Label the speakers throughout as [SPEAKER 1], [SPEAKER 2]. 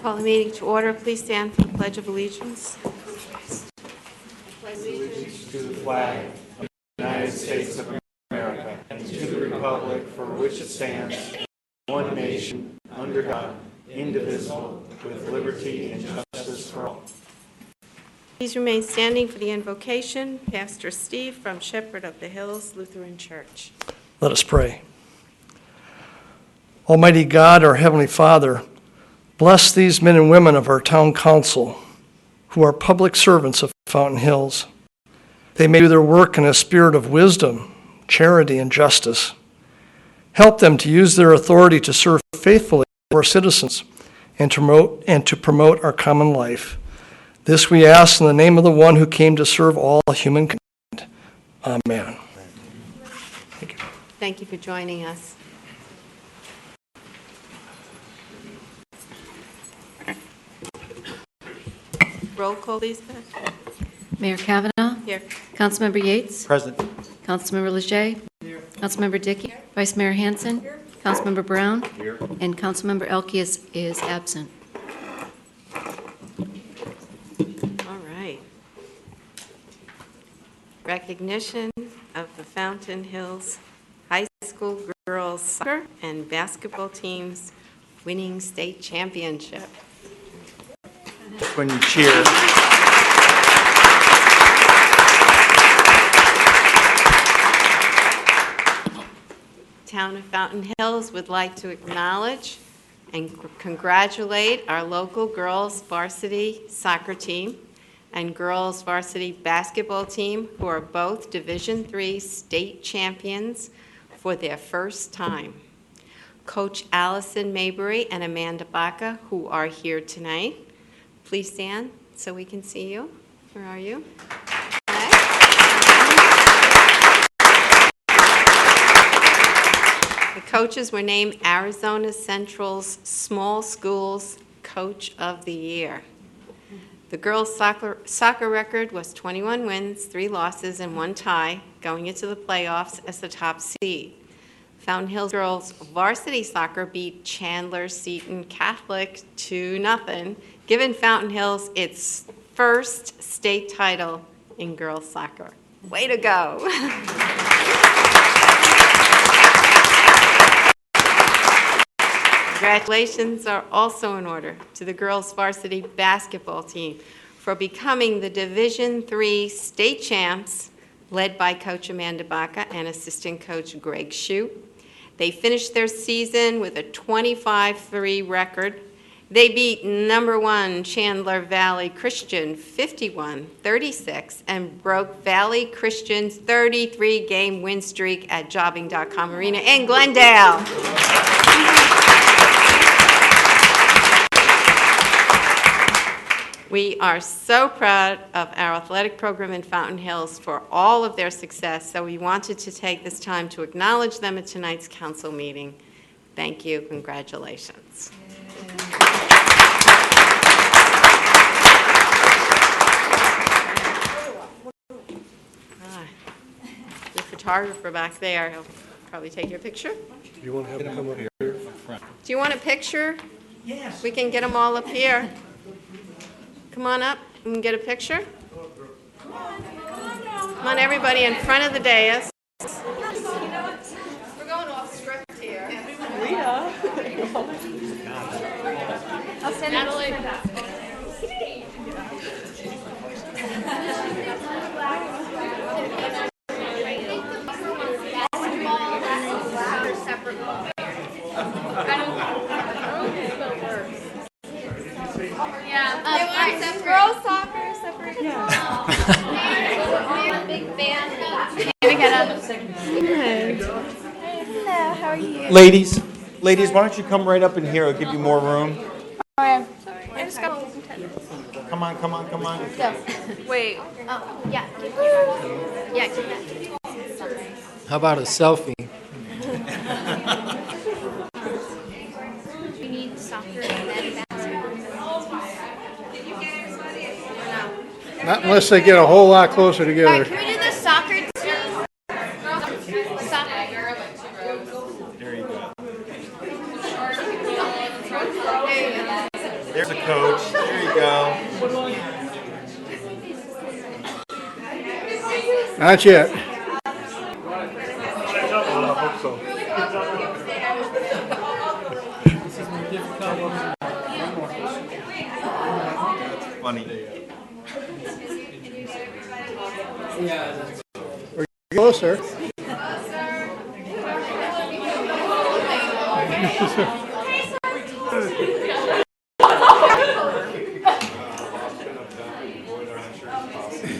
[SPEAKER 1] Call the meeting to order. Please stand for the Pledge of Allegiance.
[SPEAKER 2] Allegiance to the flag of the United States of America and to the republic for which it stands, one nation, under God, indivisible, with liberty and justice for all.
[SPEAKER 1] Please remain standing for the invocation. Pastor Steve from Shepherd of the Hills Lutheran Church.
[SPEAKER 3] Let us pray. Almighty God, our Heavenly Father, bless these men and women of our town council who are public servants of Fountain Hills. They may do their work in a spirit of wisdom, charity, and justice. Help them to use their authority to serve faithfully our citizens and to promote our common life. This we ask in the name of the one who came to serve all humankind. Amen. Thank you.
[SPEAKER 1] Thank you for joining us. Roll call, please, Beth.
[SPEAKER 4] Mayor Kavanaugh.
[SPEAKER 1] Here.
[SPEAKER 4] Councilmember Yates.
[SPEAKER 2] Present.
[SPEAKER 4] Councilmember Leger. Councilmember Dickey. Vice Mayor Hanson. Councilmember Brown.
[SPEAKER 2] Here.
[SPEAKER 4] And Councilmember Elke is absent.
[SPEAKER 1] All right. Recognition of the Fountain Hills High School girls soccer and basketball teams winning state championship.
[SPEAKER 2] When you cheer.
[SPEAKER 1] Town of Fountain Hills would like to acknowledge and congratulate our local girls varsity soccer team and girls varsity basketball team who are both Division III state champions for their first time. Coach Allison Maybury and Amanda Baca, who are here tonight. Please stand so we can see you. Where are you? Okay. The coaches were named Arizona Central's Small Schools Coach of the Year. The girls' soccer record was 21 wins, 3 losses, and 1 tie, going into the playoffs as the top seed. Fountain Hills girls varsity soccer beat Chandler Seton Catholic 2-0, giving Fountain Hills its first state title in girls soccer. Way to go. Congratulations are also in order to the girls varsity basketball team for becoming the Division III state champs, led by Coach Amanda Baca and assistant coach Greg Shute. They finished their season with a 25-3 record. They beat number 1 Chandler Valley Christian 51-36 and broke Valley Christian's 33-game win streak at Jobbing.com Arena in Glendale. We are so proud of our athletic program in Fountain Hills for all of their success, so we wanted to take this time to acknowledge them at tonight's council meeting. Thank you. Congratulations. The photographer back there, he'll probably take your picture.
[SPEAKER 3] Do you want to have them come up here?
[SPEAKER 1] Do you want a picture?
[SPEAKER 2] Yes.
[SPEAKER 1] We can get them all up here. Come on up and get a picture. Come on, everybody in front of the dais. We're going off script here. I'll send Natalie.
[SPEAKER 5] Girls soccer, separate. Big fan. Hello, how are you?
[SPEAKER 2] Ladies, why don't you come right up in here? I'll give you more room.
[SPEAKER 5] I just got.
[SPEAKER 2] Come on.
[SPEAKER 5] Wait. Oh, yeah. Yeah, keep that.
[SPEAKER 6] How about a selfie?
[SPEAKER 5] We need soccer and then basketball.
[SPEAKER 7] Not unless they get a whole lot closer
[SPEAKER 5] All right,
[SPEAKER 7] together.
[SPEAKER 5] can we do the soccer too? Soccer.
[SPEAKER 2] There you go. There's a coach. There you go.
[SPEAKER 7] Not yet.
[SPEAKER 2] Funny.
[SPEAKER 7] Closer.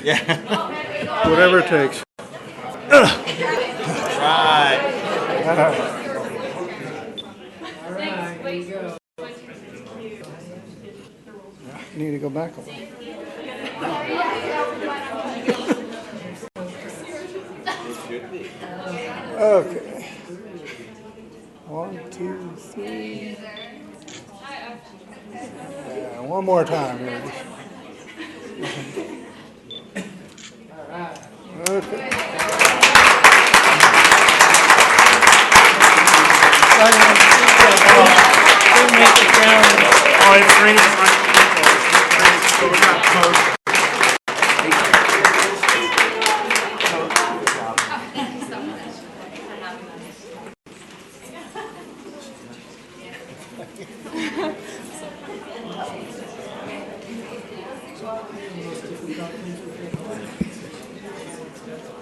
[SPEAKER 2] Yeah.
[SPEAKER 7] Whatever it takes.
[SPEAKER 2] Right.
[SPEAKER 7] Need to go back a little. Okay. 1, 2, 3. One more time, ladies. Okay.
[SPEAKER 2] Oh, it's raining a bunch of people. So we're not close.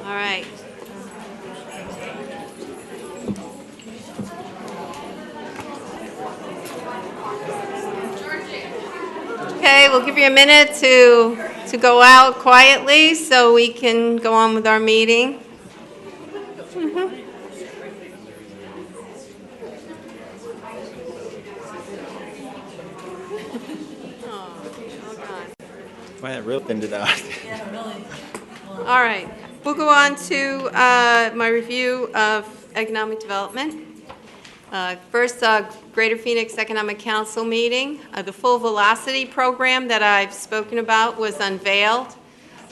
[SPEAKER 1] All right. Okay, we'll give you a minute to go out quietly so we can go on with our meeting.
[SPEAKER 2] Well, it really thinned it out.
[SPEAKER 1] All right, we'll go on to my review of economic development. First, Greater Phoenix Economic Council meeting. The full Velocity program that I've spoken about was unveiled.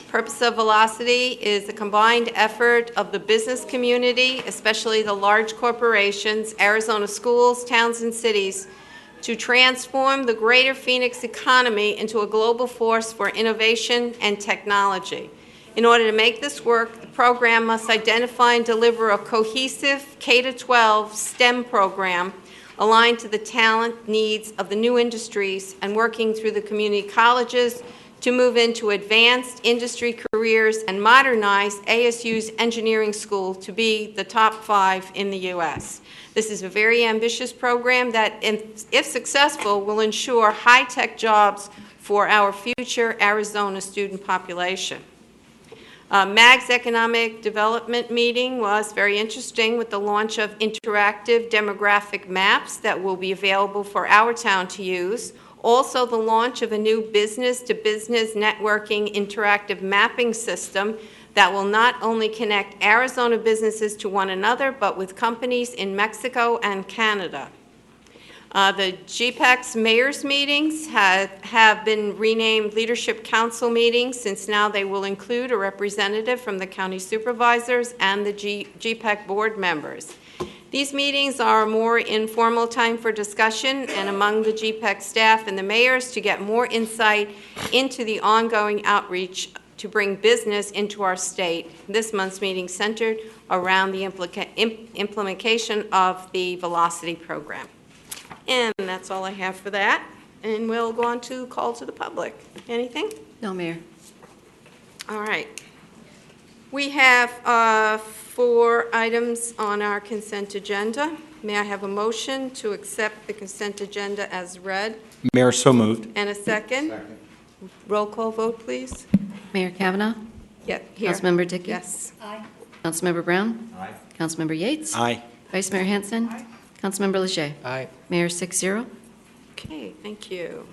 [SPEAKER 1] Purpose of Velocity is a combined effort of the business community, especially the large corporations, Arizona schools, towns, and cities, to transform the Greater Phoenix economy into a global force for innovation and technology. In order to make this work, the program must identify and deliver a cohesive K-12 STEM program aligned to the talent needs of the new industries and working through the community colleges to move into advanced industry careers and modernize ASU's engineering school to be the top 5 in the U.S. This is a very ambitious program that, if successful, will ensure high-tech jobs for our future Arizona student population. MAG's economic development meeting was very interesting with the launch of interactive demographic maps that will be available for our town to use. Also, the launch of a new business-to-business networking interactive mapping system that will not only connect Arizona businesses to one another, but with companies in Mexico and Canada. The GPEC's mayor's meetings have been renamed Leadership Council meetings, since now they will include a representative from the county supervisors and the GPEC board members. These meetings are a more informal time for discussion and among the GPEC staff and the mayors to get more insight into the ongoing outreach to bring business into our state. This month's meeting centered around the implementation of the Velocity program. And that's all I have for that. And we'll go on to call to the public. Anything?
[SPEAKER 4] No, Mayor.
[SPEAKER 1] All right. We have 4 items on our consent agenda. May I have a motion to accept the consent agenda as read?
[SPEAKER 8] Mayor, so moved.
[SPEAKER 1] And a second? Roll call vote, please.
[SPEAKER 4] Mayor Kavanaugh?
[SPEAKER 1] Yeah, here.
[SPEAKER 4] Councilmember Dickey?
[SPEAKER 1] Yes.
[SPEAKER 4] Councilmember Brown?
[SPEAKER 8] Aye.
[SPEAKER 4] Councilmember Yates?
[SPEAKER 8] Aye.
[SPEAKER 4] Vice Mayor Hanson? Councilmember Leger?
[SPEAKER 6] Aye.
[SPEAKER 4] Mayor 6-0.
[SPEAKER 1] Okay, thank you.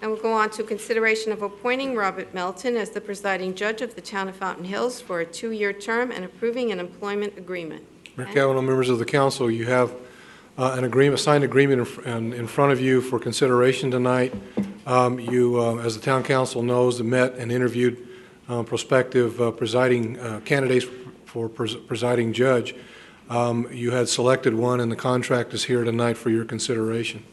[SPEAKER 1] And we'll go on to consideration of appointing Robert Melton as the presiding judge of the town of Fountain Hills for a 2-year term and approving an employment agreement.
[SPEAKER 9] Mayor Kavanaugh, members of the council, you have a signed agreement in front of you for consideration tonight. You, as the town council knows, met and interviewed prospective presiding candidates for presiding judge. You had selected one, and the contract is here tonight for your consideration.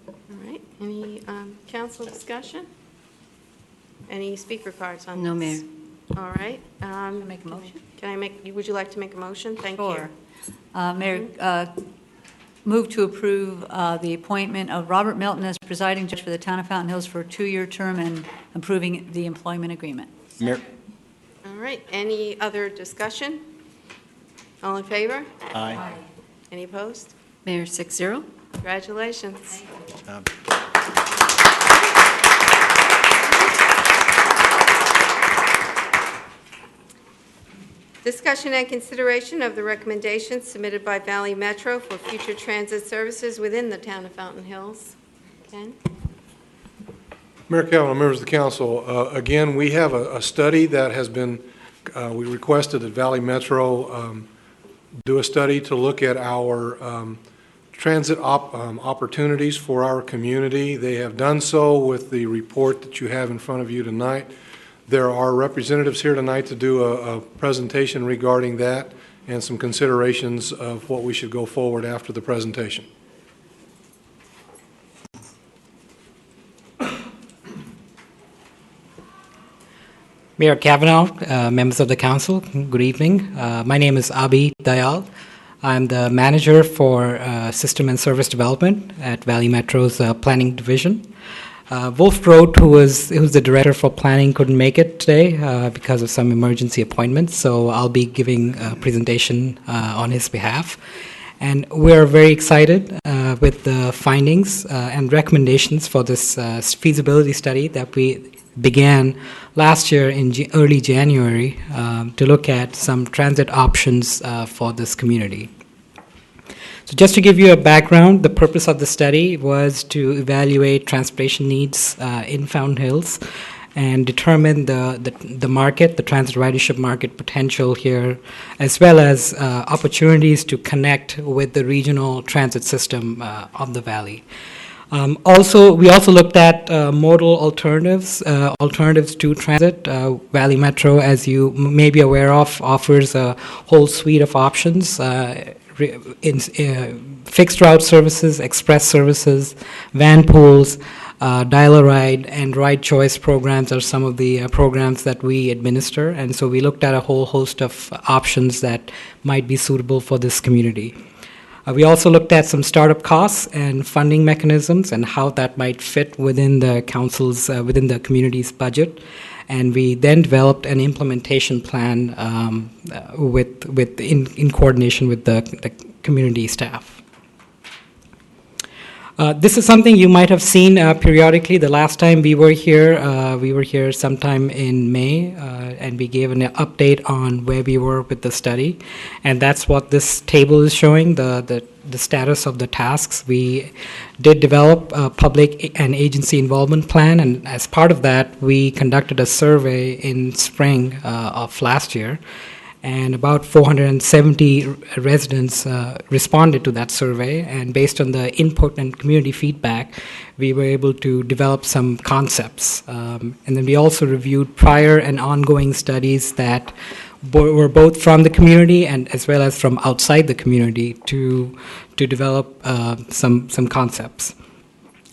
[SPEAKER 1] All right, any council discussion? Any speaker cards on this?
[SPEAKER 4] No, Mayor.
[SPEAKER 1] All right.
[SPEAKER 10] Make a motion?
[SPEAKER 1] Would you like to make a motion? Thank you.
[SPEAKER 10] Sure. Mayor, move to approve the appointment of Robert Milton as presiding judge for the town of Fountain Hills for a 2-year term and approving the employment agreement.
[SPEAKER 8] Mayor.
[SPEAKER 1] All right, any other discussion? All in favor?
[SPEAKER 8] Aye.
[SPEAKER 1] Any opposed?
[SPEAKER 4] Mayor 6-0.
[SPEAKER 1] Congratulations. Discussion and consideration of the recommendations submitted by Valley Metro for future transit services within the town of Fountain Hills. Ken?
[SPEAKER 9] Mayor Kavanaugh, members of the council, again, we have a study that has been, we requested that Valley Metro do a study to look at our transit opportunities for our community. They have done so with the report that you have in front of you tonight. There are representatives here tonight to do a presentation regarding that and some considerations of what we should go forward after the presentation.
[SPEAKER 6] Mayor Kavanaugh, members of the council, good evening. My name is Abhi Dayal. I'm the manager for system and service development at Valley Metro's planning division. Wolf Road, who's the director for planning, couldn't make it today because of some emergency appointments, so I'll be giving a presentation on his behalf. And we're very excited with the findings and recommendations for this feasibility study that we began last year in early January to look at some transit options for this community. So just to give you a background, the purpose of the study was to evaluate transportation needs in Fountain Hills and determine the market, the transit ridership market potential here, as well as opportunities to connect with the regional transit system of the valley. We also looked at modal alternatives to transit. Valley Metro, as you may be aware of, offers a whole suite of options in fixed route services, express services, van pools, dial-a-ride, and ride choice programs are some of the programs that we administer. And so we looked at a whole host of options that might be suitable for this community. We also looked at some startup costs and funding mechanisms and how that might fit within the council's, within the community's budget. And we then developed an implementation plan in coordination with the community staff. This is something you might have seen periodically. The last time we were here sometime in May, and we gave an update on where we were with the study. And that's what this table is showing, the status of the tasks. We did develop a public and agency involvement plan, and as part of that, we conducted a survey in spring of last year. And about 470 residents responded to that survey, and based on the input and community feedback, we were able to develop some concepts. And then we also reviewed prior and ongoing studies that were both from the community and as well as from outside the community to develop some concepts.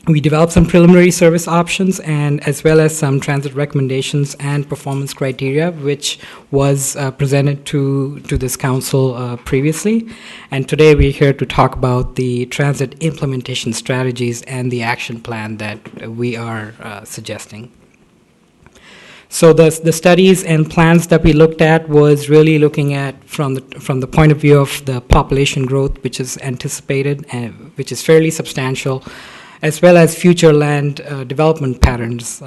[SPEAKER 6] We developed some preliminary service options and as well as some transit recommendations and performance criteria, which was presented to this council previously. And today we're here to talk about the transit implementation strategies and the action plan that we are suggesting. So the studies and plans that we looked at was really looking at from the point of view of the population growth, which is anticipated and which is fairly substantial, as well as future land development patterns,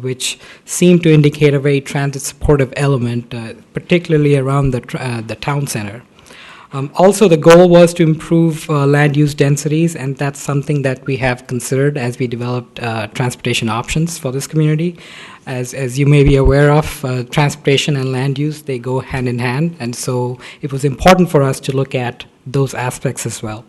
[SPEAKER 6] which seem to indicate a very transit-supportive element, particularly around the town center. Also, the goal was to improve land use densities, and that's something that we have considered as we developed transportation options for this community. As you may be aware of, transportation and land use, they go hand in hand, and so it was important for us to look at those aspects as well.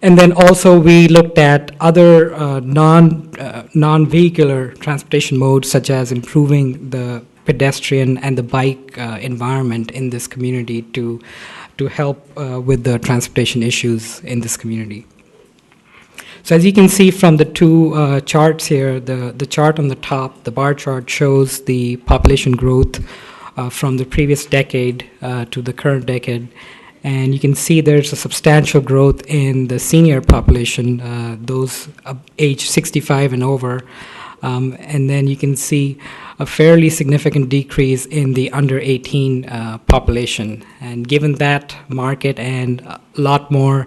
[SPEAKER 6] And then also we looked at other non-vehicular transportation modes, such as improving the pedestrian and the bike environment in this community to help with the transportation issues in this community. So as you can see from the two charts here, the chart on the top, the bar chart, shows the population growth from the previous decade to the current decade. And you can see there's a substantial growth in the senior population, those age 65 and over. And then you can see a fairly significant decrease in the under 18 population. And given that market and a lot more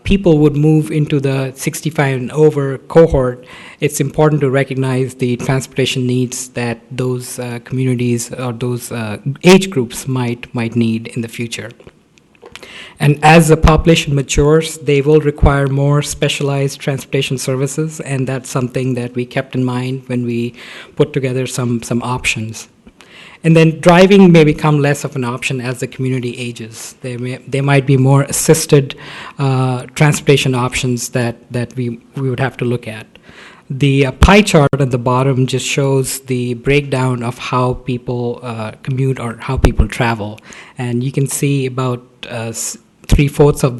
[SPEAKER 6] people would move into the 65 and over cohort, it's important to recognize the transportation needs that those communities or those age groups might need in the future. And as the population matures, they will require more specialized transportation services, and that's something that we kept in mind when we put together some options. And then driving may become less of an option as the community ages. There might be more assisted transportation options that we would have to look at. The pie chart at the bottom just shows the breakdown of how people commute or how people travel, and you can see about 3/4 of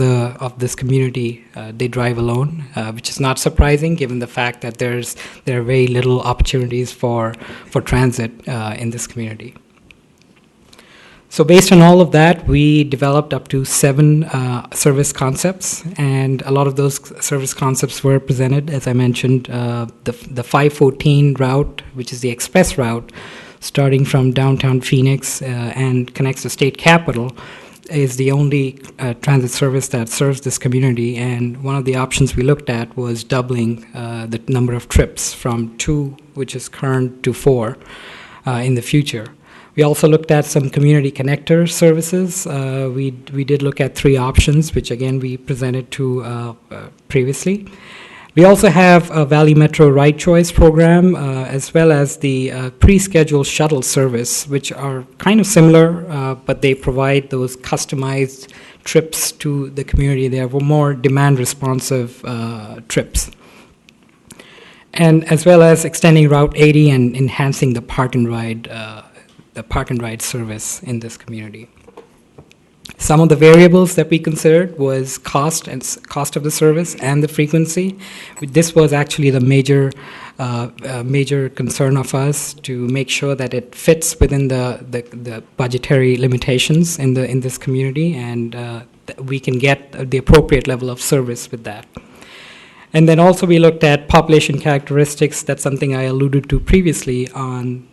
[SPEAKER 6] this community they drive alone, which is not surprising given the fact that there are very little opportunities for transit in this community. So based on all of that, we developed up to 7 service concepts, and a lot of those service concepts were presented. As I mentioned, the 514 route, which is the express route, starting from downtown Phoenix and connects the state capitol, is the only transit service that serves this community. And one of the options we looked at was doubling the number of trips from 2, which is current, to 4 in the future. We also looked at some community connector services. We did look at 3 options, which again we presented to previously. We also have a Valley Metro Right Choice program, as well as the pre-scheduled shuttle service, which are kind of similar, but they provide those customized trips to the community. They are more demand-responsive trips. And as well as extending Route 80 and enhancing the park and ride service in this community. Some of the variables that we considered was cost of the service and the frequency. This was actually the major concern of us, to make sure that it fits within the budgetary limitations in this community, and that we can get the appropriate level of service with that. And then also we looked at population characteristics. That's something I alluded to previously on,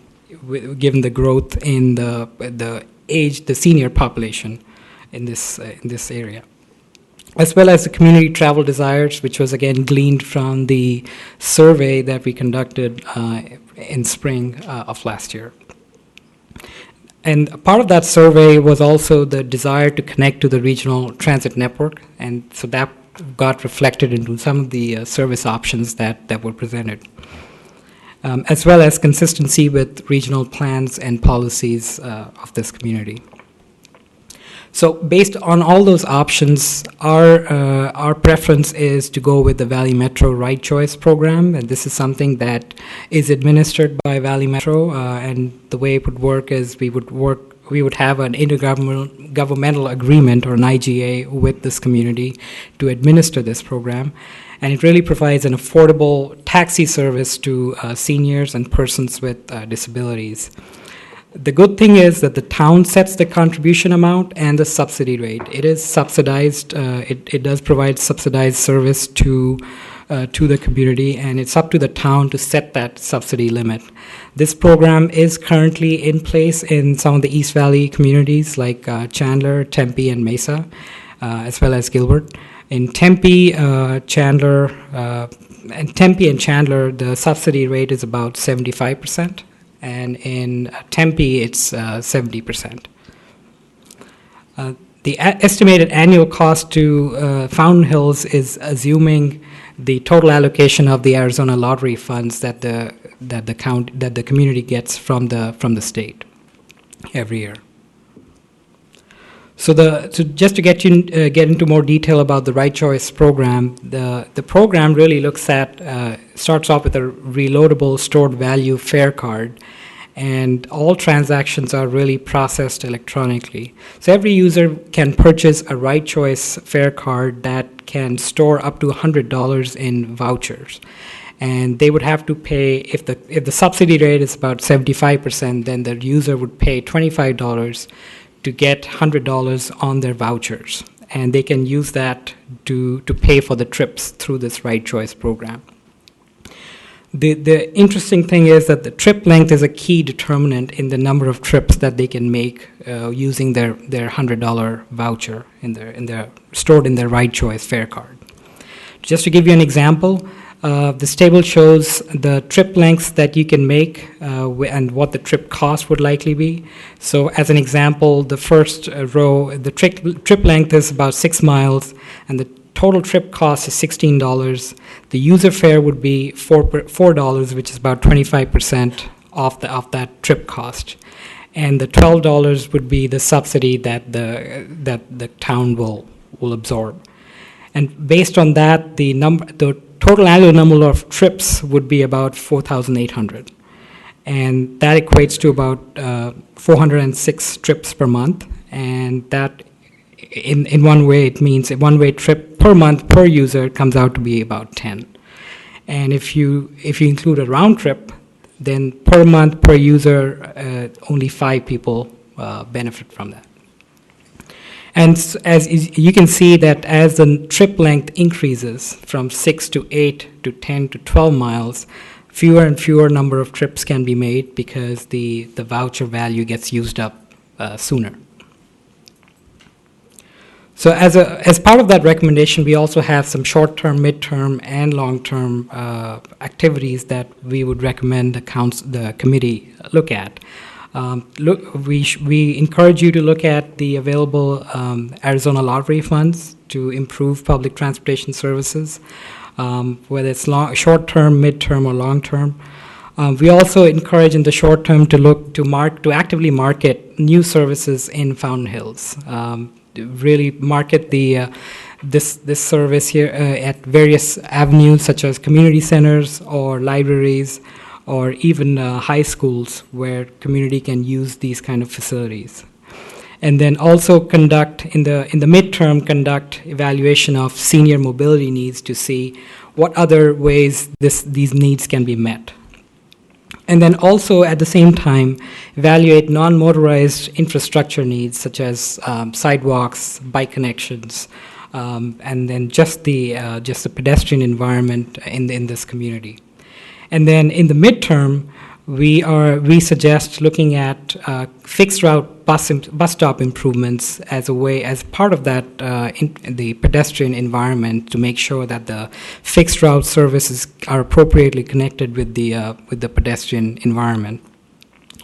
[SPEAKER 6] given the growth in the senior population in this area, as well as the community travel desires, which was again gleaned from the survey that we conducted in spring of last year. And a part of that survey was also the desire to connect to the regional transit network, and so that got reflected into some of the service options that were presented. As well as consistency with regional plans and policies of this community. So based on all those options, our preference is to go with the Valley Metro Right Choice program, and this is something that is administered by Valley Metro, and the way it would work is we would work would have an intergovernmental agreement, or an IGA, with this community to administer this program. And it really provides an affordable taxi service to seniors and persons with disabilities. The good thing is that the town sets the contribution amount and the subsidy rate. It is subsidized. It does provide subsidized service to the community, and it's up to the town to set that subsidy limit. This program is currently in place in some of the East Valley communities like Chandler, Tempe, and Mesa, as well as Gilbert. In Tempe, Chandler, and Chandler, the subsidy rate is about 75%, and in Tempe, it's 70%. The estimated annual cost to Fountain Hills is assuming the total allocation of the Arizona lottery funds that the community gets from the state every year. So just to get into more detail about the Right Choice program, the program really looks at starts off with a reloadable stored value fare card, and all transactions are really processed electronically. So every user can purchase a Right Choice fare card that can store up to $100 in vouchers. And they would have to pay, if the subsidy rate is about 75%, then the user would pay $25 to get $100 on their vouchers. And they can use that to pay for the trips through this Right Choice program. The interesting thing is that the trip length is a key determinant in the number of trips that they can make using their $100 voucher stored in their Right Choice fare card. Just to give you an example, this table shows the trip lengths that you can make and what the trip cost would likely be. So as an example, the first row, the trip length is about 6 miles, and the total trip cost is $16. The user fare would be $4, which is about 25% off that trip cost. And the $12 would be the subsidy that the town will absorb. And based on that, the total annual number of trips would be about 4,800. And that equates to about 406 trips per month. And that, in one way, it means a one-way trip per month per user comes out to be about 10. And if you include a round trip, then per month per user, only 5 people benefit from that. And as you can see that as the trip length increases from 6 to 8 to 10 to 12 miles, fewer and fewer number of trips can be made because the voucher value gets used up sooner. So as part of that recommendation, we also have some short-term, mid-term, and long-term activities that we would recommend the committee look at. We encourage you to look at the available Arizona lottery funds to improve public transportation services, whether it's short-term, mid-term, or long-term. We also encourage in the short term to actively market new services in Fountain Hills. Really market this service here at various avenues such as community centers or libraries, or even high schools where community can use these kind of facilities. And then also conduct midterm evaluation of senior mobility needs to see what other ways these needs can be met. And then also at the same time evaluate non-motorized infrastructure needs such as sidewalks, bike connections, and then just the pedestrian environment in this community. And then in the midterm, we suggest looking at fixed route bus stop improvements as part of that the pedestrian environment to make sure that the fixed route services are appropriately connected with the pedestrian environment.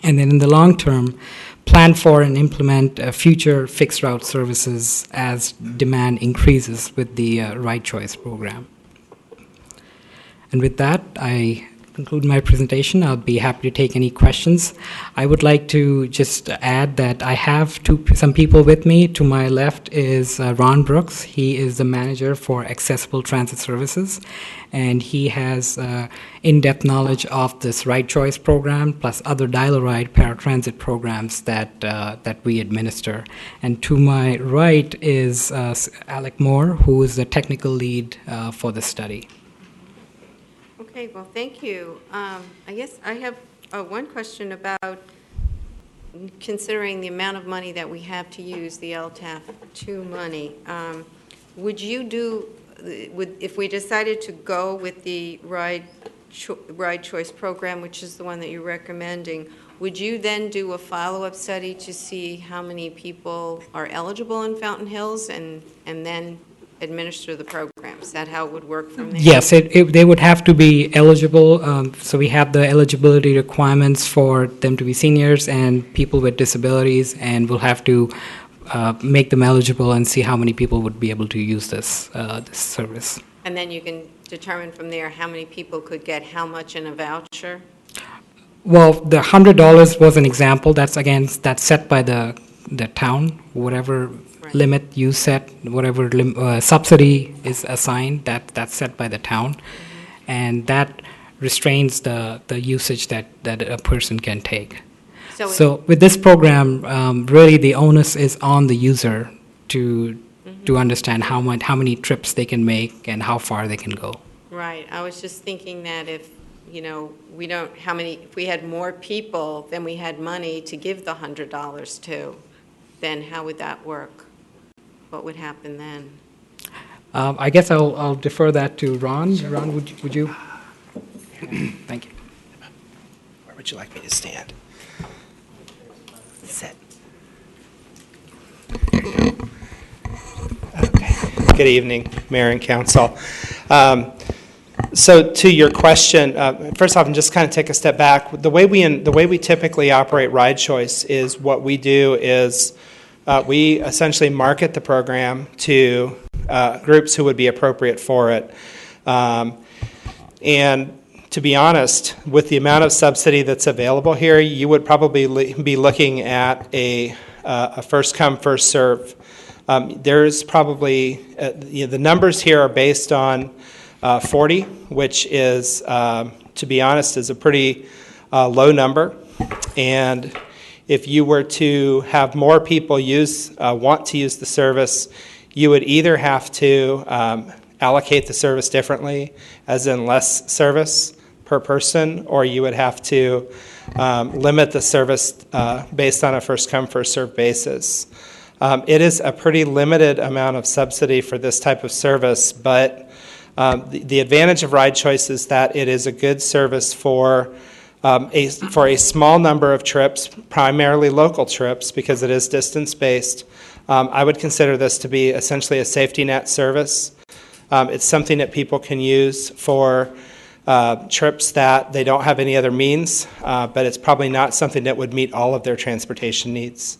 [SPEAKER 6] And then in the long term, plan for and implement future fixed route services as demand increases with the Right Choice program. And with that, I conclude my presentation. I'll be happy to take any questions. I would like to just add that I have some people with me. To my left is Ron Brooks. He is the manager for Accessible Transit Services, and he has in-depth knowledge of this Ride Choice program plus other Dial-A-Ride paratransit programs that we administer. And to my right is Alec Moore, who is the technical lead for the study.
[SPEAKER 1] Okay, well, thank you. I guess I have one question about considering the amount of money that we have to use, the LTAF 2 money. Would you do, if we decided to go with the Ride Choice program, which is the one that you're recommending, would you then do a follow-up study to see how many people are eligible in Fountain Hills and then administer the program? Is that how it would work from there?
[SPEAKER 6] Yes, they would have to be eligible. So we have the eligibility requirements for them to be seniors and people with disabilities, and we'll have to make them eligible and see how many people would be able to use this service.
[SPEAKER 1] And then you can determine from there how many people could get how much in a voucher?
[SPEAKER 6] Well, the $100 was an example. That's set by the town. Whatever limit you set, whatever subsidy is assigned, that's set by the town, and that restrains the usage that a person can take. So with this program, really the onus is on the user to understand how many trips they can make and how far they can go.
[SPEAKER 1] Right. I was just thinking that if we had more people than we had money to give the $100 to, then how would that work? What would happen then?
[SPEAKER 6] I guess I'll defer that to Ron. Sure. Ron, would you? Thank you.
[SPEAKER 8] Where would you like me to stand? Sit. Okay. Good evening, Mayor and Council. So to your question, first off, and just kind of take a step back. The way we typically operate Ride Choice is what we do is we essentially market the program to groups who would be appropriate for it. And to be honest, with the amount of subsidy that's available here, you would probably be looking at a first come, first serve. There's probably, the numbers here are based on 40, which is, to be honest, is a pretty low number. And if you were to have more people want to use the service, you would either have to allocate the service differently, as in less service per person, or you would have to limit the service based on a first-come, first-served basis. It is a pretty limited amount of subsidy for this type of service, but the advantage of Ride Choice is that it is a good service for a small number of trips, primarily local trips, because it is distance-based. I would consider this to be essentially a safety net service. It's something that people can use for trips that they don't have any other means, but it's probably not something that would meet all of their transportation needs.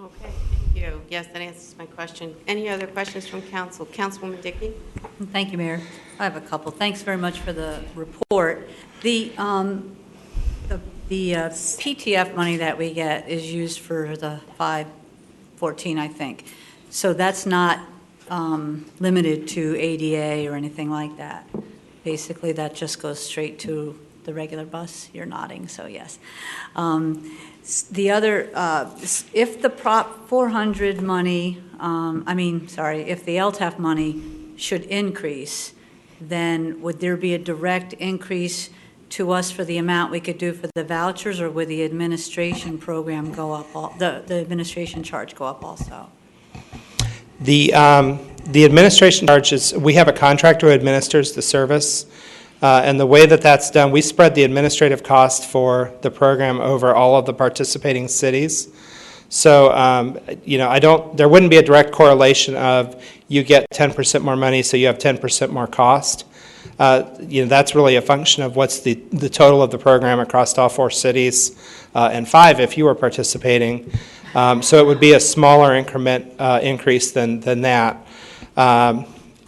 [SPEAKER 1] Okay, thank you. Yes, that answers my question. Any other questions from Council? Councilwoman Dickey?
[SPEAKER 10] Thank you, Mayor. I have a couple. Thanks very much for the report. The PTF money that we get is used for the 514, I think. So that's not limited to ADA or anything like that. Basically, that just goes straight to the regular bus. You're nodding, so yes. The other, if the Prop 400 money, if the LTAF money should increase, then would there be a direct increase to us for the amount we could do for the vouchers, or would the administration program go up, the administration charge go up also?
[SPEAKER 8] The administration charges, we have a contractor who administers the service, and the way that that's done, we spread the administrative cost for the program over all of the participating cities. So, there wouldn't be a direct correlation of you get 10% more money, so you have 10% more cost. That's really a function of what's the total of the program across all 4 cities, and 5 if you were participating. So it would be a smaller increment increase than that.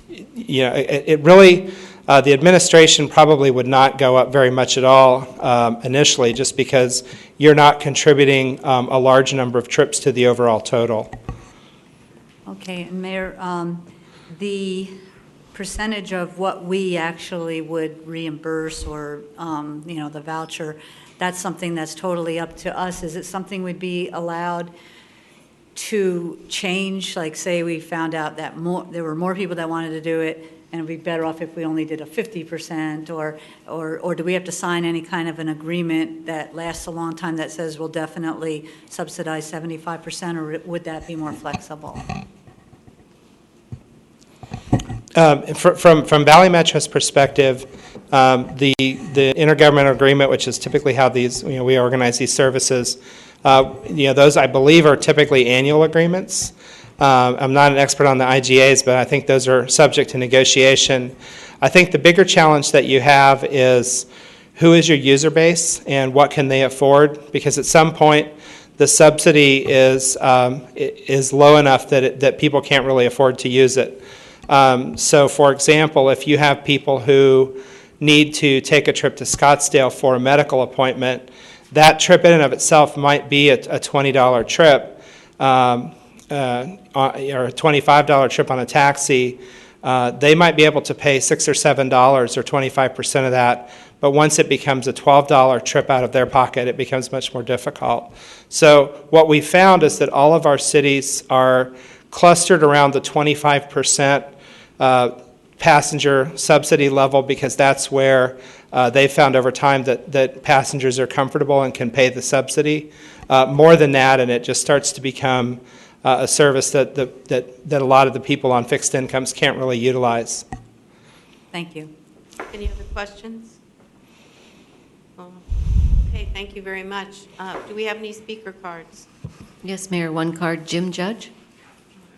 [SPEAKER 8] It really, The administration probably would not go up very much at all initially, just because you're not contributing a large number of trips to the overall total.
[SPEAKER 10] Okay, and Mayor, the percentage of what we actually would reimburse or, the voucher, that's something that's totally up to us. Is it something we'd be allowed to change? Like, say we found out that there were more people that wanted to do it, and it'd be better off if we only did a 50%, or do we have to sign any kind of an agreement that lasts a long time that says we'll definitely subsidize 75%, or would that be more flexible?
[SPEAKER 8] From Valley Metro's perspective, the intergovernmental agreement, which is typically how these, we organize these services, those I believe are typically annual agreements. I'm not an expert on the IGAs, but I think those are subject to negotiation. I think the bigger challenge that you have is who is your user base and what can they afford? Because at some point, the subsidy is low enough that people can't really afford to use it. So, for example, if you have people who need to take a trip to Scottsdale for a medical appointment, that trip in and of itself might be a $20 trip. Or a $25 trip on a taxi, they might be able to pay $6 or $7 or 25% of that, but once it becomes a $12 trip out of their pocket, it becomes much more difficult. So what we found is that all of our cities are clustered around the 25% passenger subsidy level, because that's where they found over time that passengers are comfortable and can pay the subsidy. More than that, and it just starts to become a service that a lot of the people on fixed incomes can't really utilize.
[SPEAKER 10] Thank you.
[SPEAKER 1] Any other questions? Okay, thank you very much. Do we have any speaker cards?
[SPEAKER 4] Yes, Mayor, one card, Jim Judge.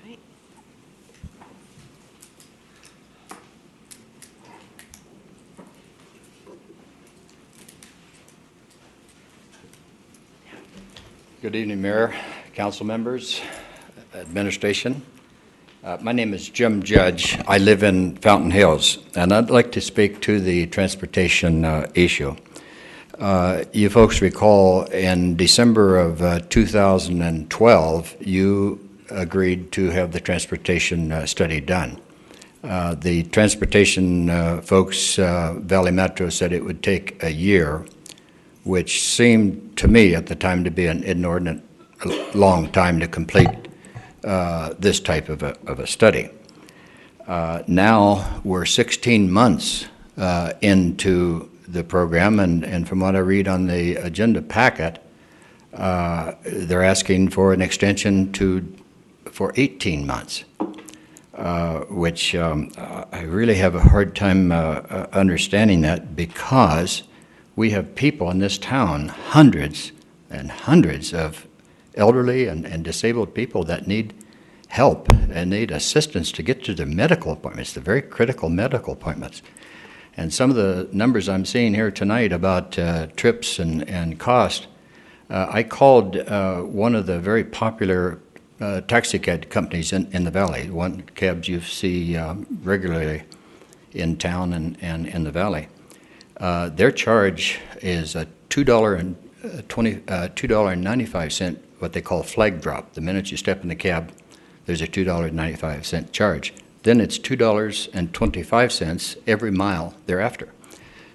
[SPEAKER 1] All right.
[SPEAKER 11] Good evening, Mayor, council members, administration. My name is Jim Judge. I live in Fountain Hills, and I'd like to speak to the transportation issue. You folks recall in December of 2012, you agreed to have the transportation study done. The transportation folks, Valley Metro, said it would take a year, which seemed to me at the time to be an inordinate long time to complete this type of a study. Now we're 16 months into the program, and from what I read on the agenda packet, they're asking for an extension for 18 months, which I really have a hard time understanding that, because we have people in this town, hundreds and hundreds of elderly and disabled people that need help and need assistance to get to their medical appointments, the very critical medical appointments. And some of the numbers I'm seeing here tonight about trips and cost, I called one of the very popular taxi cab companies in the valley, one cabs you see regularly in town and in the valley. Their charge is a $2.95, what they call flag drop. The minute you step in the cab, there's a $2.95 charge. Then it's $2.25 every mile thereafter.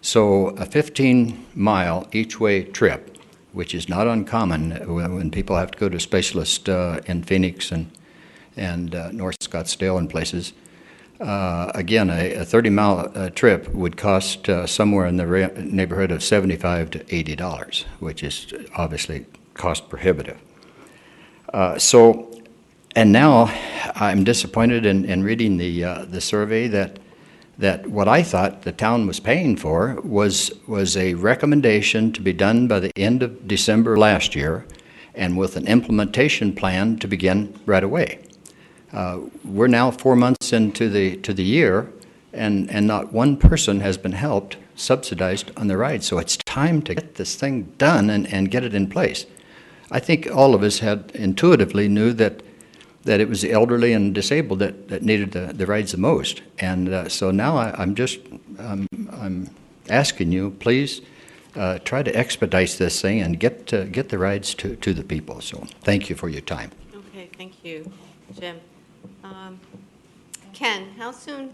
[SPEAKER 11] So a 15-mile each-way trip, which is not uncommon when people have to go to a specialist in Phoenix and North Scottsdale and places. Again, a 30-mile trip would cost somewhere in the neighborhood of $75 to $80, which is obviously cost prohibitive. And now I'm disappointed in reading the survey that what I thought the town was paying for was a recommendation to be done by the end of December last year, and with an implementation plan to begin right away. We're now 4 months into the year, and not one person has been helped, subsidized on the ride. So it's time to get this thing done and get it in place. I think all of us had intuitively knew that that it was the elderly and disabled that needed the rides the most. And so now I'm asking you, please try to expedite this thing and get the rides to the people. So thank you for your time.
[SPEAKER 1] Okay, thank you, Jim. Ken, how soon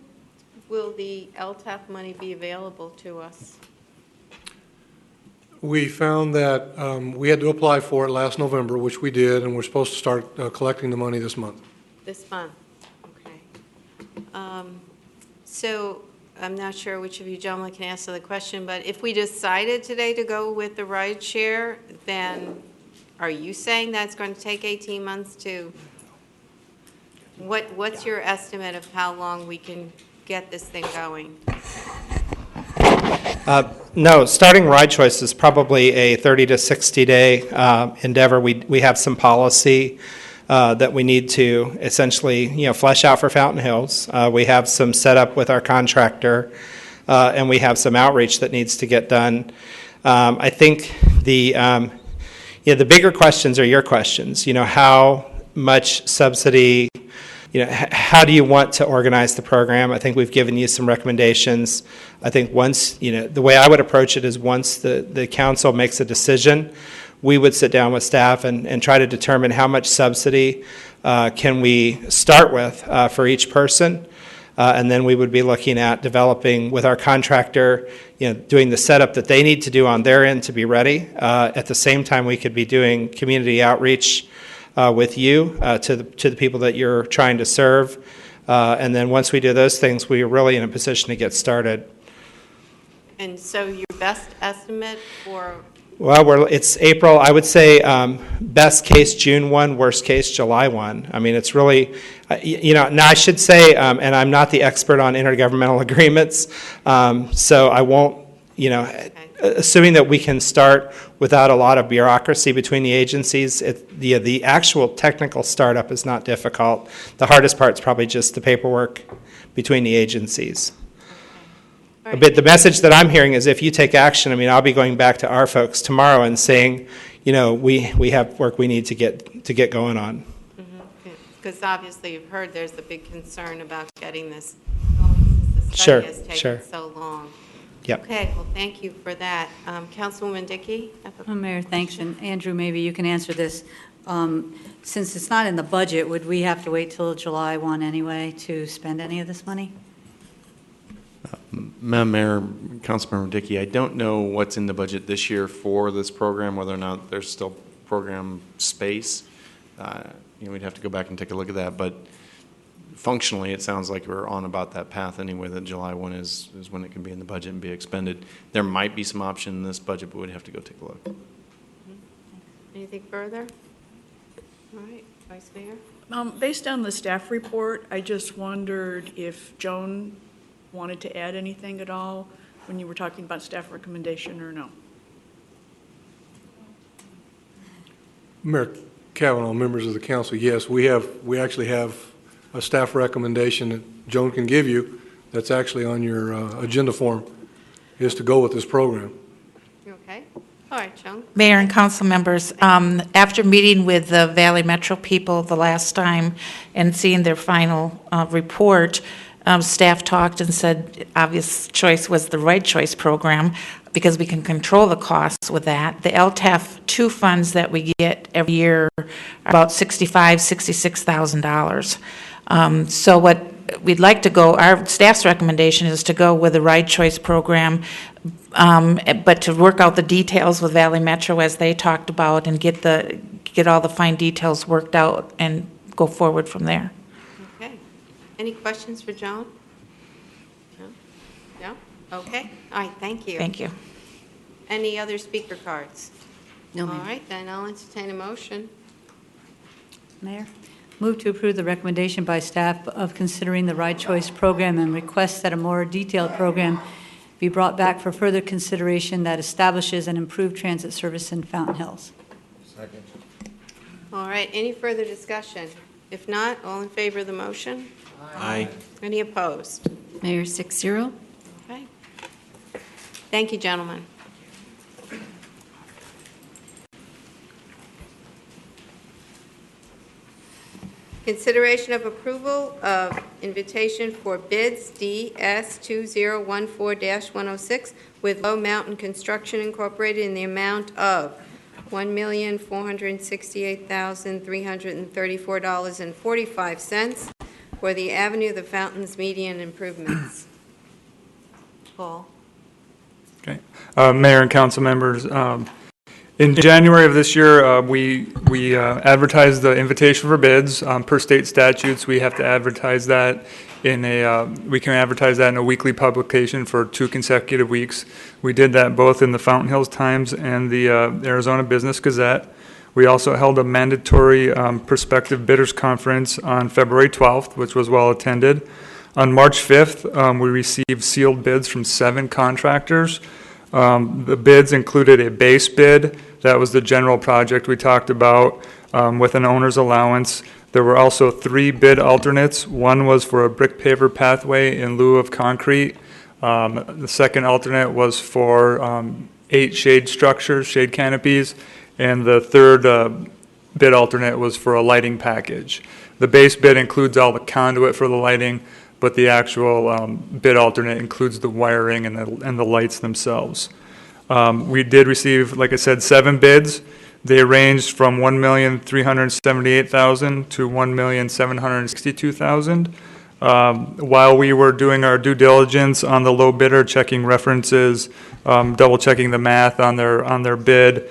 [SPEAKER 1] will the LTAP money be available to us?
[SPEAKER 9] We found that we had to apply for it last November, which we did, and we're supposed to start collecting the money this month.
[SPEAKER 1] This month, okay. So I'm not sure which of you gentlemen can answer the question, but if we decided today to go with the ride share, then are you saying that's going to take 18 months to, what's your estimate of how long we can get this thing going?
[SPEAKER 8] No, starting Ride Choice is probably a 30 to 60 day endeavor. We have some policy that we need to essentially, flesh out for Fountain Hills. We have some setup with our contractor, and we have some outreach that needs to get done. I think the bigger questions are your questions. How much subsidy? How do you want to organize the program? I think we've given you some recommendations. I think once, the way I would approach it is once the council makes a decision, we would sit down with staff and try to determine how much subsidy can we start with for each person. And then we would be looking at developing with our contractor, doing the setup that they need to do on their end to be ready. At the same time, we could be doing community outreach with you to the people that you're trying to serve. And then once we do those things, we are really in a position to get started.
[SPEAKER 1] And so your best estimate for,
[SPEAKER 8] Well, it's April. I would say best case June 1, worst case July 1. I mean, it's really, now I should say, and I'm not the expert on intergovernmental agreements, so I won't, assuming that we can start without a lot of bureaucracy between the agencies, the actual technical startup is not difficult. The hardest part is probably just the paperwork between the agencies. But the message that I'm hearing is if you take action, I'll be going back to our folks tomorrow and saying, we have work we need to get going on.
[SPEAKER 1] because obviously you've heard there's a big concern about getting this going since the study has taken so long.
[SPEAKER 8] Yep.
[SPEAKER 1] Okay, well, thank you for that. Councilwoman Dickey?
[SPEAKER 10] Mayor, thanks. And Andrew, maybe you can answer this. Since it's not in the budget, would we have to wait till July 1 anyway to spend any of this money?
[SPEAKER 12] Madam Mayor, Councilmember Dickey, I don't know what's in the budget this year for this program, whether or not there's still program space. We'd have to go back and take a look at that. But functionally, it sounds like we're on about that path anyway, that July 1 is when it can be in the budget and be expended. There might be some option in this budget, but we'd have to go take a look.
[SPEAKER 1] Anything further? All right, Vice Mayor?
[SPEAKER 13] Based on the staff report, I just wondered if Joan wanted to add anything at all when you were talking about staff recommendation or no?
[SPEAKER 9] Mayor Kavanaugh, members of the council, yes, we actually have a staff recommendation that Joan can give you that's actually on your agenda form, is to go with this program.
[SPEAKER 1] You okay? All right, Joan.
[SPEAKER 14] Mayor and council members, after meeting with the Valley Metro people the last time and seeing their final report, staff talked and said obvious choice was the Right Choice program because we can control the costs with that. The LTAF 2 funds that we get every year are about $66,000. So what we'd like to go, our staff's recommendation is to go with the Right Choice program, but to work out the details with Valley Metro as they talked about and get all the fine details worked out and go forward from there.
[SPEAKER 1] Okay. Any questions for Joan? No? No? Okay. All right, thank you.
[SPEAKER 14] Thank you.
[SPEAKER 1] Any other speaker cards?
[SPEAKER 4] No,
[SPEAKER 1] All
[SPEAKER 4] ma'am.
[SPEAKER 1] right, then I'll entertain a motion.
[SPEAKER 10] Mayor? Move to approve the recommendation by staff of considering the Right Choice program and request that a more detailed program be brought back for further consideration that establishes an improved transit service in Fountain Hills.
[SPEAKER 7] Second.
[SPEAKER 1] All right, any further discussion? If not, all in favor of the motion?
[SPEAKER 12] Aye.
[SPEAKER 1] Any opposed?
[SPEAKER 4] Mayor, 6-0.
[SPEAKER 1] Okay. Thank you, gentlemen. Consideration of approval of invitation for bids DS 2014-106 with Low Mountain Construction Incorporated in the amount of $1,468,334.45 for the Avenue of the Fountains median improvements. Paul?
[SPEAKER 15] Okay. Mayor and council members, in January of this year, we advertised the invitation for bids. Per state statutes, we have to advertise that we can advertise that in a weekly publication for 2 consecutive weeks. We did that both in the Fountain Hills Times and the Arizona Business Gazette. We also held a mandatory prospective bidders conference on February 12th, which was well attended. On March 5th, we received sealed bids from 7 contractors. The bids included a base bid. That was the general project we talked about with an owner's allowance. There were also 3 bid alternates. One was for a brick paver pathway in lieu of concrete. The second alternate was for 8 shade structures, shade canopies. And the third bid alternate was for a lighting package. The base bid includes all the conduit for the lighting, but the actual bid alternate includes the wiring and the lights themselves. We did receive, like I said, 7 bids. They ranged from $1,378,000 to $1,762,000. While we were doing our due diligence on the low bidder, checking references, double checking the math on their bid,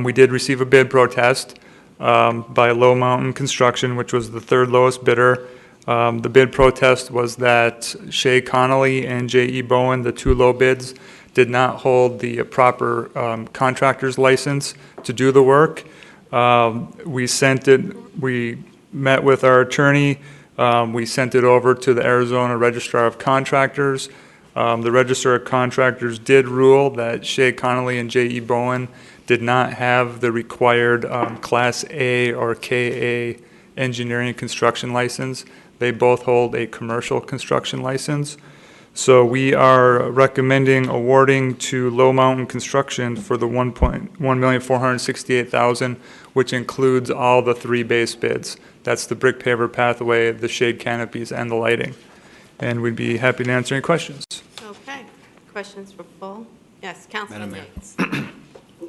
[SPEAKER 15] we did receive a bid protest by Low Mountain Construction, which was the 3rd lowest bidder. The bid protest was that Shea Connolly and J.E. Bowen, the 2 low bids, did not hold the proper contractor's license to do the work. We met with our attorney. We sent it over to the Arizona Registrar of Contractors. The Registrar of Contractors did rule that Shea Connolly and J.E. Bowen did not have the required Class A or KA engineering construction license. They both hold a commercial construction license. So we are recommending awarding to Low Mountain Construction for the $1,468,000, which includes all the 3 base bids. That's the brick paver pathway, the shade canopies, and the lighting. And we'd be happy to answer any questions.
[SPEAKER 1] Okay. Questions for Paul? Yes, Councilman Yates.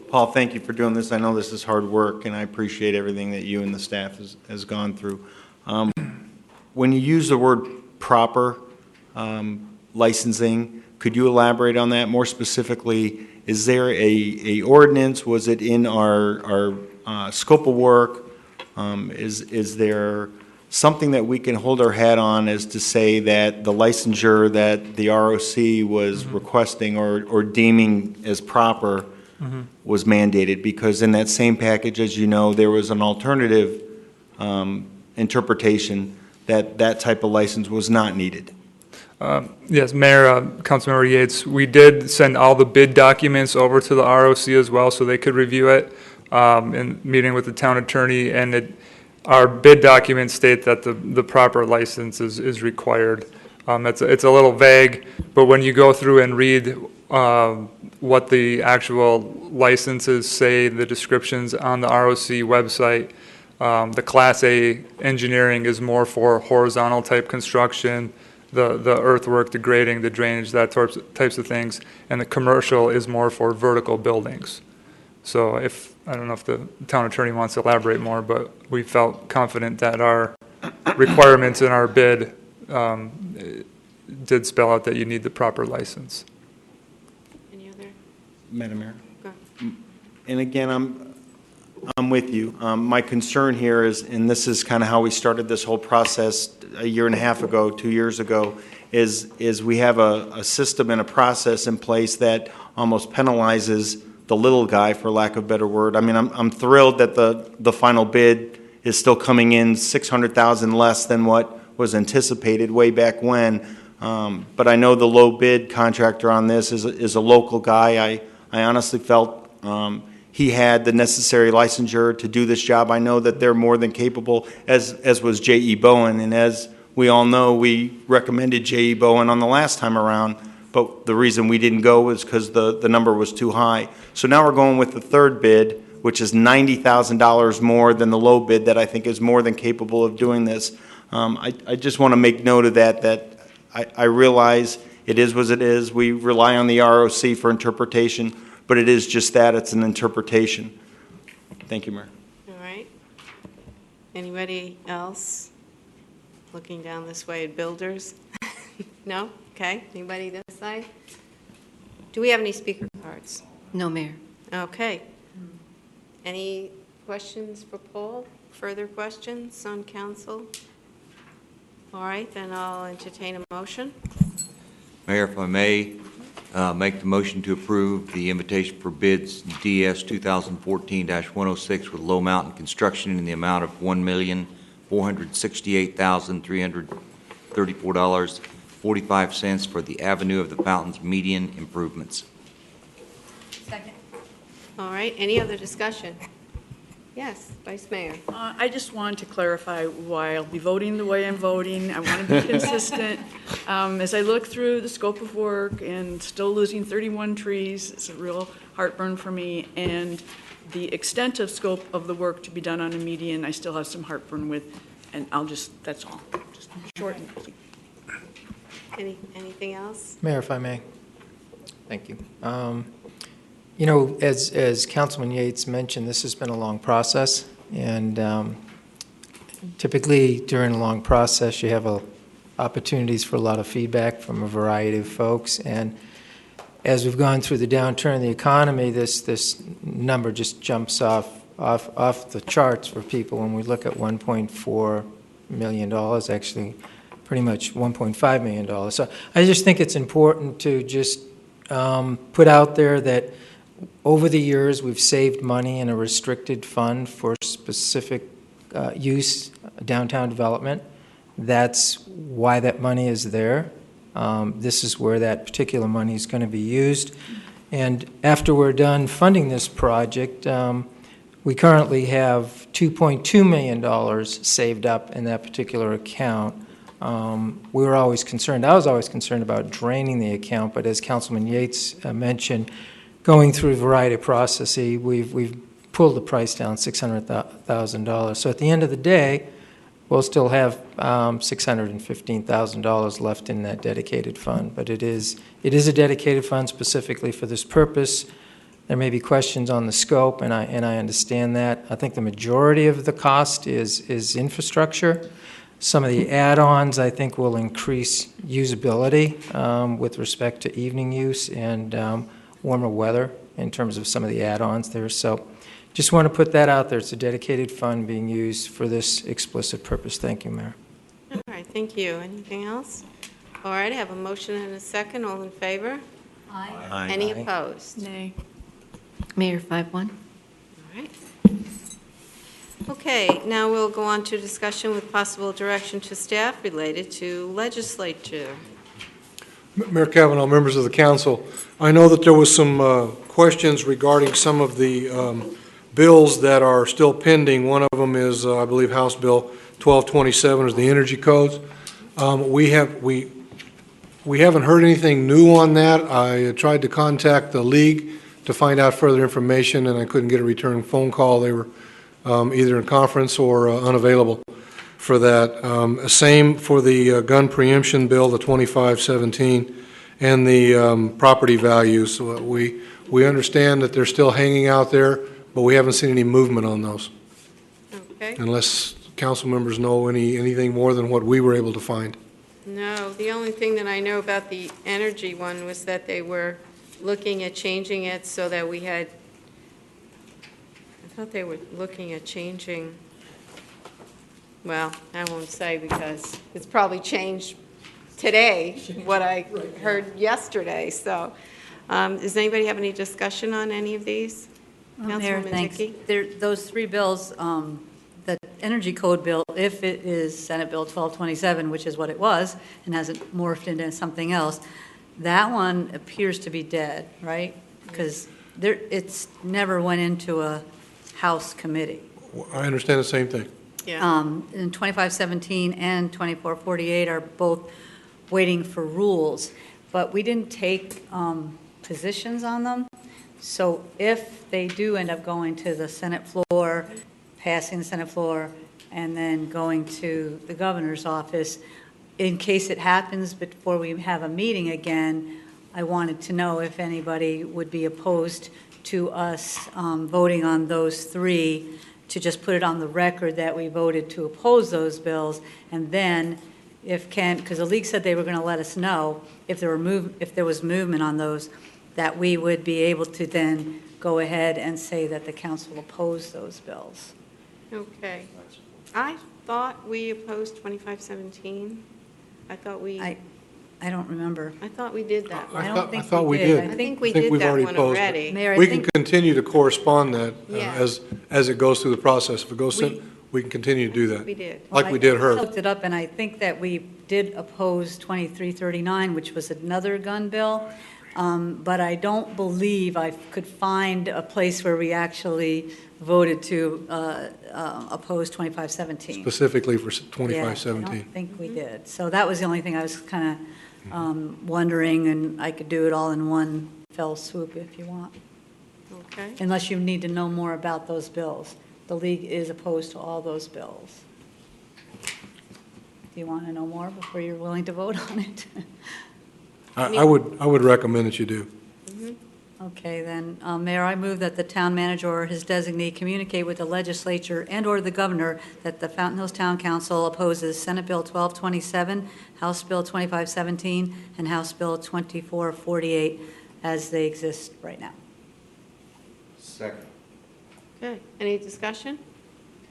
[SPEAKER 2] Paul, thank you for doing this. I know this is hard work, and I appreciate everything that you and the staff has gone through. When you use the word proper licensing, could you elaborate on that more specifically? Is there a ordinance? Was it in our scope of work? Is there something that we can hold our hat on as to say that the licensure that the ROC was requesting or deeming as proper was mandated? Because in that same package, as you know, there was an alternative interpretation that type of license was not needed.
[SPEAKER 15] Yes, Mayor, Councilmember Yates, we did send all the bid documents over to the ROC as well so they could review it in meeting with the town attorney, and our bid documents state that the proper license is required. It's a little vague, but when you go through and read what the actual licenses say, the descriptions on the ROC website, the Class A engineering is more for horizontal type construction, the earthwork, the grading, the drainage, that types of things, and the commercial is more for vertical buildings. So I don't know if the town attorney wants to elaborate more, but we felt confident that our requirements in our bid did spell out that you need the proper license.
[SPEAKER 1] Any other?
[SPEAKER 2] Madam Mayor?
[SPEAKER 1] Go.
[SPEAKER 2] And again, I'm with you. My concern here is, and this is kind of how we started this whole process a year and a half ago, 2 years ago, is we have a system and a process in place that almost penalizes the little guy, for lack of a better word. I mean, I'm thrilled that the final bid is still coming in $600,000 less than what was anticipated way back when. But I know the low bid contractor on this is a local guy. I honestly felt he had the necessary licensure to do this job. I know that they're more than capable, as was J.E. Bowen. And as we all know, we recommended J.E. Bowen on the last time around, but the reason we didn't go was because the number was too high. So now we're going with the 3rd bid, which is $90,000 more than the low bid that I think is more than capable of doing this. I just want to make note of that I realize it is what it is. We rely on the ROC for interpretation, but it is just that, it's an interpretation. Thank you, Mayor.
[SPEAKER 1] All right. Anybody else looking down this way at builders? No? Okay. Anybody this side? Do we have any speaker cards?
[SPEAKER 4] No, Mayor.
[SPEAKER 1] Okay. Any questions for Paul? Further questions on council? All right, then I'll entertain a motion.
[SPEAKER 16] Mayor, if I may, make the motion to approve the invitation for bids DS 2014-106 with Low Mountain Construction in the amount of $1,468,334.45 for the Avenue of the Fountains median improvements.
[SPEAKER 10] Second.
[SPEAKER 1] All right, any other discussion? Yes, Vice Mayor.
[SPEAKER 13] I just wanted to clarify why I'll be voting the way I'm voting. I want to be consistent. As I look through the scope of work and still losing 31 trees, it's a real heartburn for me. And the extent of scope of the work to be done on a median, I still have some heartburn with. And that's all. Just short and sweet.
[SPEAKER 1] Anything else?
[SPEAKER 17] Mayor, if I may. Thank you. You know, as Councilman Yates mentioned, this has been a long process, and typically during a long process, you have opportunities for a lot of feedback from a variety of folks. And as we've gone through the downturn in the economy, this number just jumps off the charts for people when we look at $1.4 million, actually pretty much $1.5 million. So I just think it's important to just put out there that over the years, we've saved money in a restricted fund for specific use, downtown development. That's why that money is there. This is where that particular money is going to be used. And after we're done funding this project, we currently have $2.2 million saved up in that particular account. We were always concerned, I was always concerned about draining the account, but as Councilman Yates mentioned, going through a variety of processes, we've pulled the price down $600,000. So at the end of the day, we'll still have $615,000 left in that dedicated fund. But it is a dedicated fund specifically for this purpose. There may be questions on the scope, and I understand that. I think the majority of the cost is infrastructure. Some of the add-ons, I think, will increase usability with respect to evening use and warmer weather in terms of some of the add-ons there. So just want to put that out there. It's a dedicated fund being used for this explicit purpose. Thank you, Mayor.
[SPEAKER 1] All right, thank you. Anything else? All right, I have a motion and a second. All in favor?
[SPEAKER 10] Aye.
[SPEAKER 12] Aye.
[SPEAKER 1] Any
[SPEAKER 17] Aye.
[SPEAKER 1] opposed?
[SPEAKER 13] Nay.
[SPEAKER 4] Mayor, 5-1.
[SPEAKER 1] All right. Okay, now we'll go on to discussion with possible direction to staff related to legislature.
[SPEAKER 9] Mayor Kavanaugh, members of the council, I know that there was some questions regarding some of the bills that are still pending. One of them is, I believe, House Bill 1227 is the energy codes. We haven't heard anything new on that. I tried to contact the league to find out further information, and I couldn't get a return phone call. They were either in conference or unavailable for that. Same for the gun preemption bill, the 2517, and the property values. We understand that they're still hanging out there, but we haven't seen any movement on those.
[SPEAKER 1] Okay.
[SPEAKER 9] Unless council members know anything more than what we were able to find.
[SPEAKER 1] No, the only thing that I know about the energy one was that they were looking at changing it so that we had, I thought they were looking at changing, well, I won't say because it's probably changed today, what I heard yesterday. So does anybody have any discussion on any of these?
[SPEAKER 10] Mayor,
[SPEAKER 1] Councilwoman
[SPEAKER 10] thanks.
[SPEAKER 1] Dickey?
[SPEAKER 10] Those three bills, the energy code bill, if it is Senate Bill 1227, which is what it was, and hasn't morphed into something else, that one appears to be dead, right? Because it's never went into a House committee.
[SPEAKER 9] I understand the same thing.
[SPEAKER 1] Yeah.
[SPEAKER 10] And 2517 and 2448 are both waiting for rules, but we didn't take positions on them. So if they do end up going to the Senate floor, passing the Senate floor, and then going to the governor's office, in case it happens before we have a meeting again, I wanted to know if anybody would be opposed to us voting on those three, to just put it on the record that we voted to oppose those bills, and then if because the league said they were going to let us know if there was movement on those, that we would be able to then go ahead and say that the council opposed those bills.
[SPEAKER 1] Okay. I thought we opposed 2517. I thought we...
[SPEAKER 10] I don't remember.
[SPEAKER 1] I thought we did that.
[SPEAKER 9] I thought we did.
[SPEAKER 1] I think we did
[SPEAKER 9] we've
[SPEAKER 1] that
[SPEAKER 9] already
[SPEAKER 1] one
[SPEAKER 9] opposed it.
[SPEAKER 1] already.
[SPEAKER 10] Mayor, I
[SPEAKER 9] We
[SPEAKER 10] think-
[SPEAKER 9] can continue to correspond that
[SPEAKER 1] Yeah.
[SPEAKER 9] as it goes through the process. If it goes, we can continue to do that.
[SPEAKER 1] We did.
[SPEAKER 9] Like we did
[SPEAKER 10] I
[SPEAKER 9] her.
[SPEAKER 10] looked it up, and I think that we did oppose 2339, which was another gun bill, but I don't believe I could find a place where we actually voted to oppose 2517.
[SPEAKER 9] Specifically for
[SPEAKER 10] Yeah, I
[SPEAKER 9] 2517.
[SPEAKER 10] don't think we did. So that was the only thing I was kind of wondering, and I could do it all in one fell swoop if you want,
[SPEAKER 1] Okay.
[SPEAKER 10] unless you need to know more about those bills. The league is opposed to all those bills. Do you want to know more before you're willing to vote on it?
[SPEAKER 9] I would recommend that you do.
[SPEAKER 10] Okay, then, Mayor, I move that the town manager or his designee communicate with the legislature and/or the governor that the Fountain Hills Town Council opposes Senate Bill 1227, House Bill 2517, and House Bill 2448 as they exist right now.
[SPEAKER 16] Second.
[SPEAKER 1] Okay. Any discussion?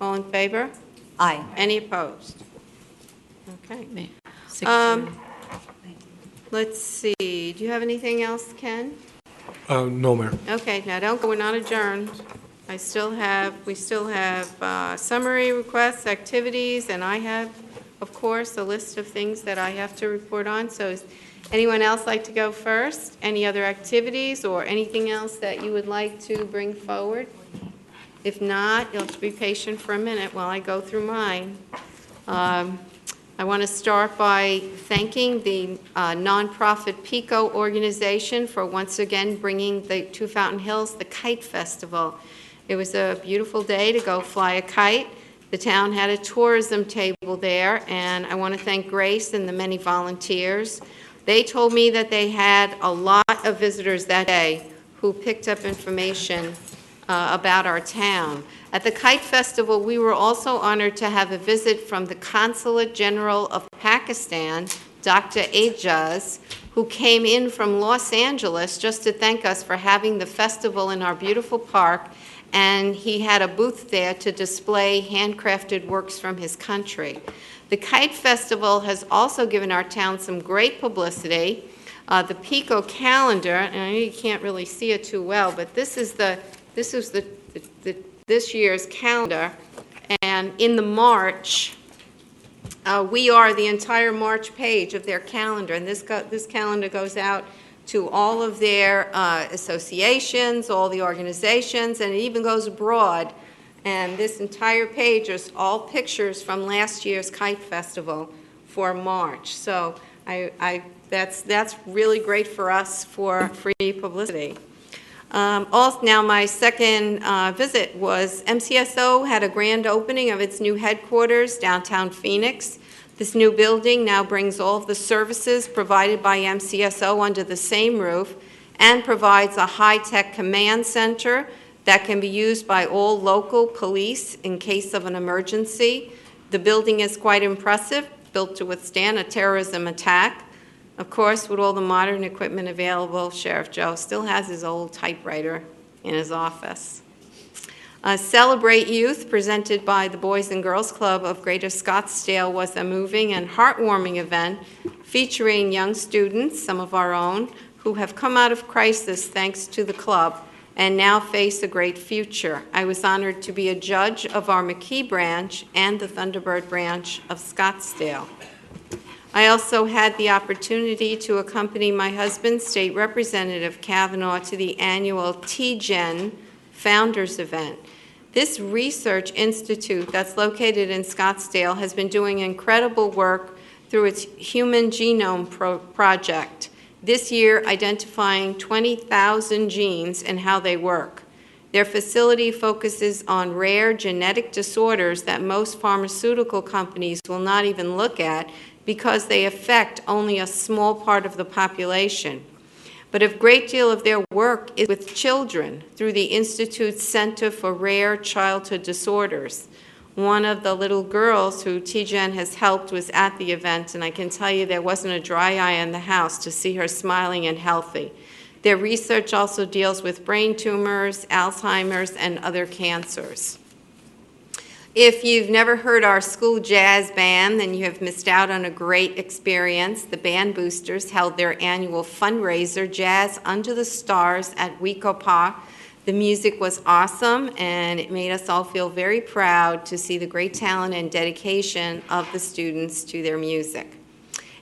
[SPEAKER 1] All in favor?
[SPEAKER 10] Aye.
[SPEAKER 1] Any opposed? Okay.
[SPEAKER 4] 6-0.
[SPEAKER 1] Let's see. Do you have anything else, Ken?
[SPEAKER 9] No, Mayor.
[SPEAKER 1] Okay, now don't go, we're not adjourned. We still have summary requests, activities, and I have, of course, a list of things that I have to report on. So is anyone else like to go first? Any other activities or anything else that you would like to bring forward? If not, you'll have to be patient for a minute while I go through mine. I want to start by thanking the nonprofit PICO organization for once again bringing to Fountain Hills the Kite Festival. It was a beautiful day to go fly a kite. The town had a tourism table there, and I want to thank Grace and the many volunteers. They told me that they had a lot of visitors that day who picked up information about our town. At the Kite Festival, we were also honored to have a visit from the Consulate General of Pakistan, Dr. Ejaz, who came in from Los Angeles just to thank us for having the festival in our beautiful park, and he had a booth there to display handcrafted works from his country. The Kite Festival has also given our town some great publicity. The PICO calendar, and I know you can't really see it too well, but this is this year's calendar, and in the March, we are the entire March page of their calendar, and this calendar goes out to all of their associations, all the organizations, and it even goes abroad. And this entire page is all pictures from last year's Kite Festival for March. So that's really great for us for free publicity. Now my second visit was MCSO had a grand opening of its new headquarters downtown Phoenix. This new building now brings all of the services provided by MCSO under the same roof and provides a high-tech command center that can be used by all local police in case of an emergency. The building is quite impressive, built to withstand a terrorism attack. Of course, with all the modern equipment available, Sheriff Joe still has his old typewriter in his office. Celebrate Youth, presented by the Boys and Girls Club of Greater Scottsdale, was a moving and heartwarming event featuring young students, some of our own, who have come out of crisis thanks to the club and now face a great future. I was honored to be a judge of our McKee branch and the Thunderbird branch of Scottsdale. I also had the opportunity to accompany my husband, State Representative Kavanaugh, to the annual TGen Founders event. This research institute that's located in Scottsdale has been doing incredible work through its Human Genome Project. this year identifying 20,000 genes and how they work. Their facility focuses on rare genetic disorders that most pharmaceutical companies will not even look at because they affect only a small part of the population. But a great deal of their work is with children through the Institute's Center for Rare Childhood Disorders. One of the little girls who TGen has helped was at the event, and I can tell you there wasn't a dry eye in the house to see her smiling and healthy. Their research also deals with brain tumors, Alzheimer's, and other cancers. If you've never heard our school jazz band, then you have missed out on a great experience. The Band Boosters held their annual fundraiser, Jazz Under the Stars, at Wecopa. The music was awesome, and it made us all feel very proud to see the great talent and dedication of the students to their music.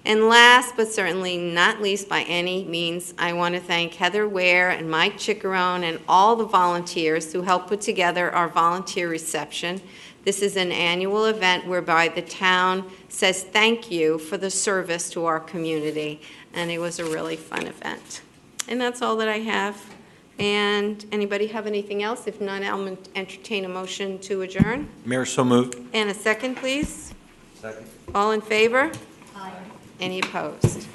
[SPEAKER 1] And last, but certainly not least by any means, I want to thank Heather Ware and Mike Chiccarone and all the volunteers who helped put together our volunteer reception. This is an annual event whereby the town says thank you for the service to our community, and it was a really fun event. And that's all that I have. And anybody have anything else? If not, I'll entertain a motion to adjourn.
[SPEAKER 12] Mayor, so moved.
[SPEAKER 1] And a second, please.
[SPEAKER 12] Second.
[SPEAKER 1] All in favor? Aye. Any opposed?